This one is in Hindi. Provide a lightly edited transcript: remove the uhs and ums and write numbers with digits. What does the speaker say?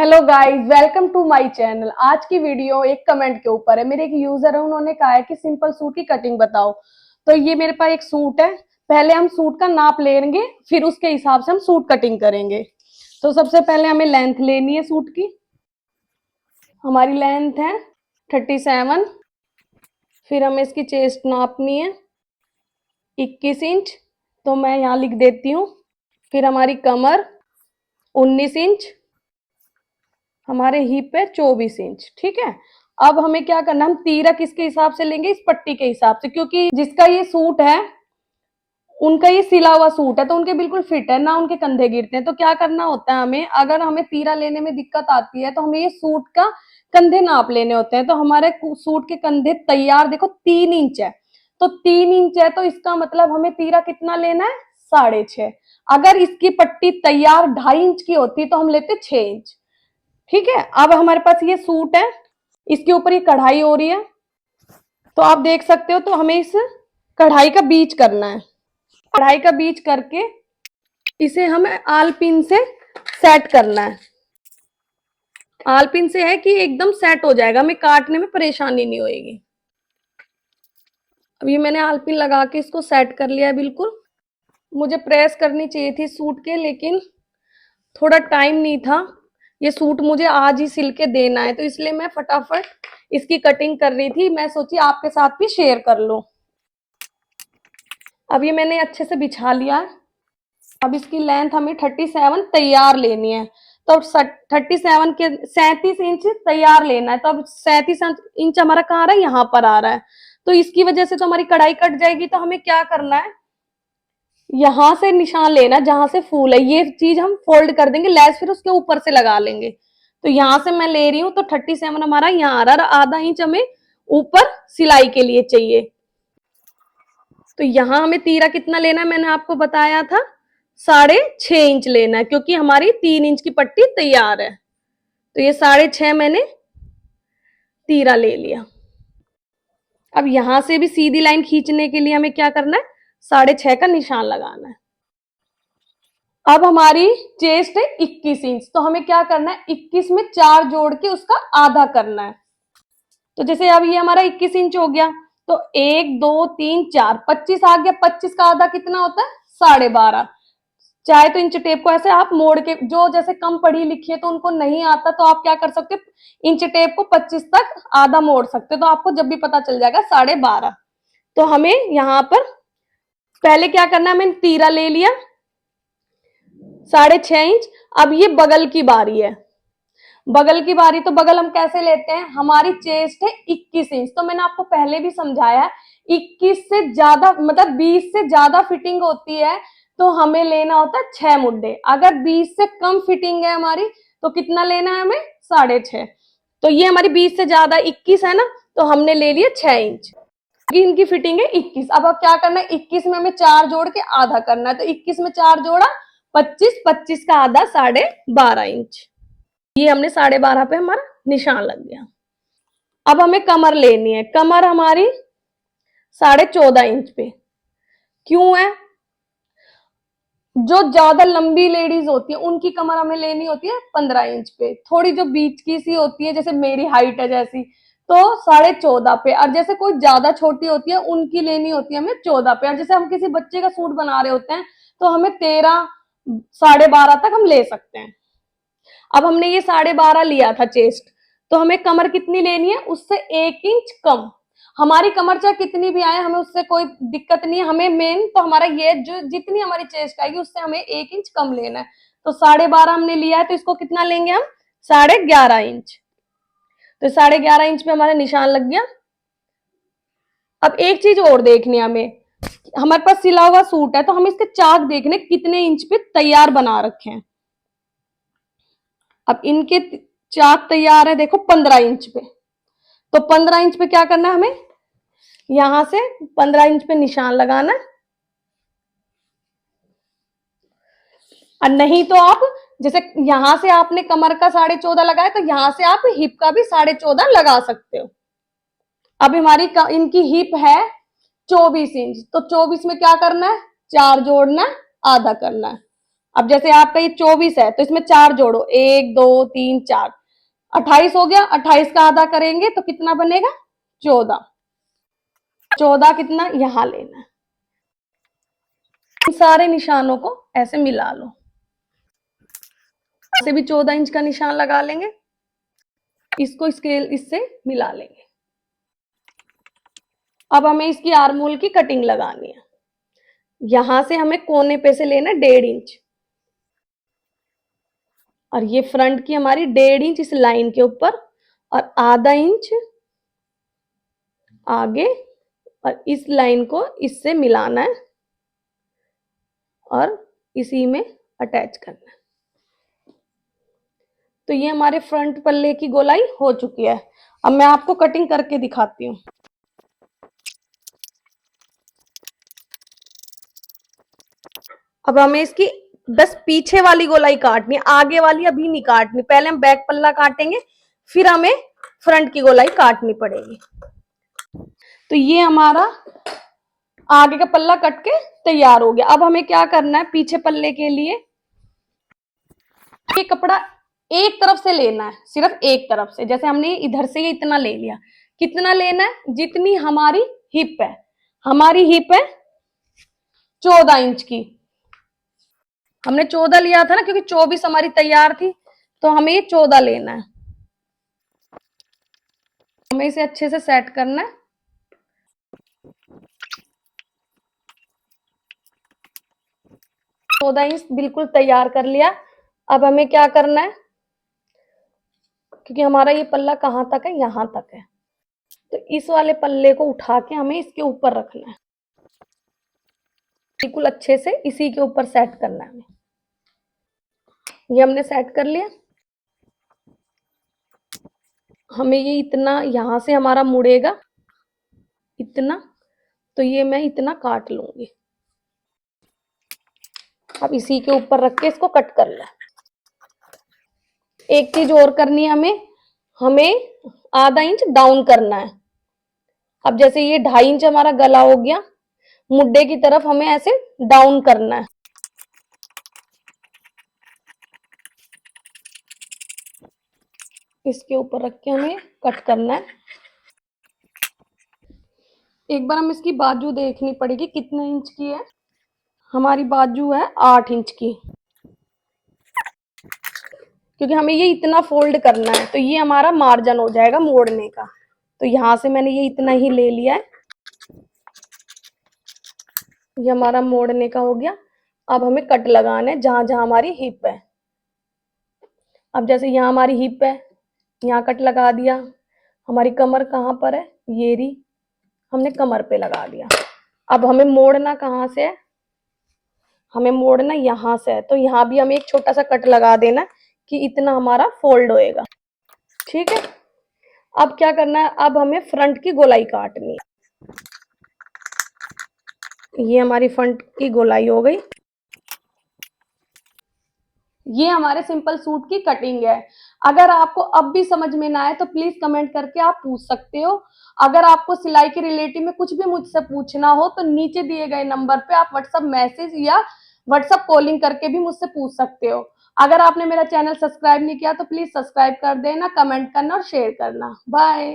Hello guys, welcome to my channel. आज की वीडियो एक कमेंट के ऊपर है। मेरे एक यूजर है, उन्होंने कहा है कि सिंपल सूट की कटिंग बताओ। तो ये मेरे पास एक सूट है। पहले हम सूट का नाप लेंगे, फिर उसके हिसाब से हम सूट कटिंग करेंगे। तो सबसे पहले हमें लेंथ लेनी है सूट की। हमारी लेंथ है 37। फिर हमें इसकी चेस्ट नापनी है 21 इंच, तो मैं यहाँ लिख देती हूँ। फिर हमारी कमर 19 इंच, हमारे हिप पे 24 इंच। ठीक है। अब हमें क्या करना है, हम तीरा किसके हिसाब से लेंगे, इस पट्टी के हिसाब से, क्योंकि जिसका ये सूट है उनका ये सिला हुआ सूट है, तो उनके बिल्कुल फिट है, ना उनके कंधे गिरते हैं। तो क्या करना होता है हमें, अगर हमें तीरा लेने में दिक्कत आती है तो हमें ये सूट का कंधे नाप लेने होते हैं। तो हमारे सूट के कंधे तैयार देखो 3 इंच है, तो 3 इंच है, तो इसका मतलब हमें तीरा कितना लेना है, 6.5। अगर इसकी पट्टी तैयार 2.5 इंच की होती तो हम लेते 6 इंच। ठीक है। अब हमारे पास ये सूट है, इसके ऊपर ये कढ़ाई हो रही है, तो आप देख सकते हो। तो हमें इस कढ़ाई का बीच करना है। कढ़ाई का बीच करके इसे हमें आल पिन से सेट करना है। आल पिन से है कि एकदम सेट हो जाएगा, हमें काटने में परेशानी नहीं होगी। अब ये मैंने आल पिन लगा के इसको सेट कर लिया है बिल्कुल। मुझे प्रेस करनी चाहिए थी सूट के, लेकिन थोड़ा टाइम नहीं था। ये सूट मुझे आज ही सिल के देना है, तो इसलिए मैं फटाफट इसकी कटिंग कर रही थी। मैं सोची आपके साथ भी शेयर कर लूं। अब ये मैंने अच्छे से बिछा लिया है। अब इसकी लेंथ हमें 37 तैयार लेनी है। तो 37 के 37 इंच तैयार लेना है। तो अब 37 इंच हमारा कहाँ आ रहा है, यहाँ पर आ रहा है। तो इसकी वजह से तो हमारी कढ़ाई कट जाएगी। तो हमें क्या करना है, यहां से निशान लेना जहां से फूल है। ये चीज हम फोल्ड कर देंगे, लेस फिर उसके ऊपर से लगा लेंगे। तो यहां से मैं ले रही हूं, तो 37 हमारा यहाँ आ रहा है। आधा इंच हमें ऊपर सिलाई के लिए चाहिए। तो यहां हमें तीरा कितना लेना है, मैंने आपको बताया था 6.5 इंच लेना है, क्योंकि हमारी 3 इंच की पट्टी तैयार है। तो ये 6.5 मैंने तीरा ले लिया। अब यहां से भी सीधी लाइन खींचने के लिए हमें क्या करना है, 6.5 का निशान लगाना है। अब हमारी चेस्ट है 21 इंच, तो हमें क्या करना है, 21 में 4 जोड़ के उसका आधा करना है। तो जैसे अब ये हमारा 21 इंच हो गया, तो 1 2 3 4 25 आ गया। 25 का आधा कितना होता है, 12.5। चाहे तो इंच टेप को ऐसे आप मोड़ के, जो जैसे कम पढ़ी लिखी है तो उनको नहीं आता, तो आप क्या कर सकते हो, इंच टेप को 25 तक आधा मोड़ सकते हो, तो आपको जब भी पता चल जाएगा 12.5। तो हमें यहाँ पर पहले क्या करना है, हमें तीरा ले लिया 6.5 इंच। अब ये बगल की बारी है। बगल की बारी, तो बगल हम कैसे लेते हैं, हमारी चेस्ट है 21 इंच, तो मैंने आपको पहले भी समझाया है 21 से ज्यादा मतलब 20 से ज्यादा फिटिंग होती है तो हमें लेना होता है 6 मुड्डे। अगर 20 से कम फिटिंग है हमारी तो कितना लेना है हमें, 6.5। तो ये हमारी 20 से ज्यादा 21 है ना, तो हमने ले लिया 6 इंच। इनकी फिटिंग है 21। अब क्या करना है, 21 में हमें 4 जोड़ के आधा करना है। तो 21 में 4 जोड़ा 25, 25 का आधा 12.5 इंच। ये हमने 12.5 पे हमारा निशान लग गया। अब हमें कमर लेनी है। कमर हमारी 14.5 इंच पे क्यों है, जो ज्यादा लंबी लेडीज होती है उनकी कमर हमें लेनी होती है 15 इंच पे। थोड़ी जो बीच की सी होती है, जैसे मेरी हाइट है जैसी, तो 14.5 पे। और जैसे कोई ज्यादा छोटी होती है उनकी लेनी होती है हमें 14 पे। और जैसे हम किसी बच्चे का सूट बना रहे होते हैं तो हमें 13, 12.5 तक हम ले सकते हैं। अब हमने ये 12.5 लिया था चेस्ट, तो हमें कमर कितनी लेनी है, उससे 1 इंच कम। हमारी कमर चाहे कितनी भी आए, हमें उससे कोई दिक्कत नहीं है। हमें मेन तो हमारा ये जो जितनी हमारी चेस्ट आएगी उससे हमें 1 इंच कम लेना है। तो 12.5 हमने लिया है, तो इसको कितना लेंगे हम, 11.5 इंच। तो 11.5 इंच पे हमारा निशान लग गया। अब एक चीज और देखनी है हमें, हमारे पास सिला हुआ सूट है तो हम इसके चाक देखने कितने इंच पे तैयार बना रखे हैं। अब इनके चाक तैयार है देखो 15 इंच पे। तो 15 इंच पे क्या करना है हमें, यहां से 15 इंच पे निशान लगाना है। और नहीं तो आप जैसे यहां से आपने कमर का 14.5 लगाया, तो यहां से आप हिप का भी 14.5 लगा सकते हो। अब हमारी इनकी हिप है 24 इंच, तो 24 में क्या करना है, 4 जोड़ना है, आधा करना है। अब जैसे आपका ये 24 है तो इसमें 4 जोड़ो, 1 2 3 4, 28 हो गया। 28 का आधा करेंगे तो कितना बनेगा? 14। 14 कितना यहां लेना है। इन सारे निशानों को ऐसे मिला लो, से भी 14 इंच का निशान लगा लेंगे, इसको स्केल इससे मिला लेंगे। अब हमें इसकी आर्महोल की कटिंग लगानी है। यहां से हमें कोने पे से लेना 1.5 इंच, और ये फ्रंट की हमारी 1.5 इंच इस लाइन के ऊपर, और आधा इंच आगे, और इस लाइन को इससे मिलाना है और इसी में अटैच करना है। तो ये हमारे फ्रंट पल्ले की गोलाई हो चुकी है। अब मैं आपको कटिंग करके दिखाती हूँ। अब हमें इसकी बस पीछे वाली गोलाई काटनी है, आगे वाली अभी नहीं काटनी। पहले हम बैक पल्ला काटेंगे, फिर हमें फ्रंट की गोलाई काटनी पड़ेगी। तो ये हमारा आगे का पल्ला कट के तैयार हो गया। अब हमें क्या करना है, पीछे पल्ले के लिए ये कपड़ा एक तरफ से लेना है, सिर्फ एक तरफ से। जैसे हमने इधर से ये इतना ले लिया, कितना लेना है? जितनी हमारी हिप है। हमारी हिप है 14 इंच की, हमने 14 लिया था ना, क्योंकि 24 हमारी तैयार थी, तो हमें ये 14 लेना है। हमें इसे अच्छे से सेट करना है। 14 इंच बिल्कुल तैयार कर लिया। अब हमें क्या करना है, क्योंकि हमारा ये पल्ला कहां तक है? यहां तक है, तो इस वाले पल्ले को उठा के हमें इसके ऊपर रखना है, बिल्कुल अच्छे से इसी के ऊपर सेट करना है हमें। ये हमने सेट कर लिया। हमें ये इतना यहां से हमारा मुड़ेगा इतना, तो ये मैं इतना काट लूंगी। अब इसी के ऊपर रख के इसको कट कर लें। एक चीज और करनी है हमें, हमें आधा इंच डाउन करना है। अब जैसे ये 2.5 इंच हमारा गला हो गया, मुड्डे की तरफ हमें ऐसे डाउन करना है। इसके ऊपर रख के हमें कट करना है। एक बार हम इसकी बाजू देखनी पड़ेगी कितने इंच की है। हमारी बाजू है 8 इंच की, क्योंकि हमें ये इतना फोल्ड करना है, तो ये हमारा मार्जिन हो जाएगा मोड़ने का। तो यहां से मैंने ये इतना ही ले लिया है, ये हमारा मोड़ने का हो गया। अब हमें कट लगाना है जहां जहां हमारी हिप है। अब जैसे यहाँ हमारी हिप है, यहाँ कट लगा दिया। हमारी कमर कहाँ पर है? ये रही, हमने कमर पे लगा दिया। अब हमें मोड़ना कहाँ से है? हमें मोड़ना यहाँ से है, तो यहाँ भी हमें एक छोटा सा कट लगा देना कि इतना हमारा फोल्ड होएगा। ठीक है, अब क्या करना है, अब हमें फ्रंट की गोलाई काटनी है। ये हमारी फ्रंट की गोलाई हो गई। ये हमारे सिंपल सूट की कटिंग है। अगर आपको अब भी समझ में ना आए तो प्लीज कमेंट करके आप पूछ सकते हो। अगर आपको सिलाई के रिलेटिव में कुछ भी मुझसे पूछना हो तो नीचे दिए गए नंबर पे आप व्हाट्सएप मैसेज या व्हाट्सएप कॉलिंग करके भी मुझसे पूछ सकते हो। अगर आपने मेरा चैनल सब्सक्राइब नहीं किया तो प्लीज सब्सक्राइब कर देना, कमेंट करना और शेयर करना। बाय।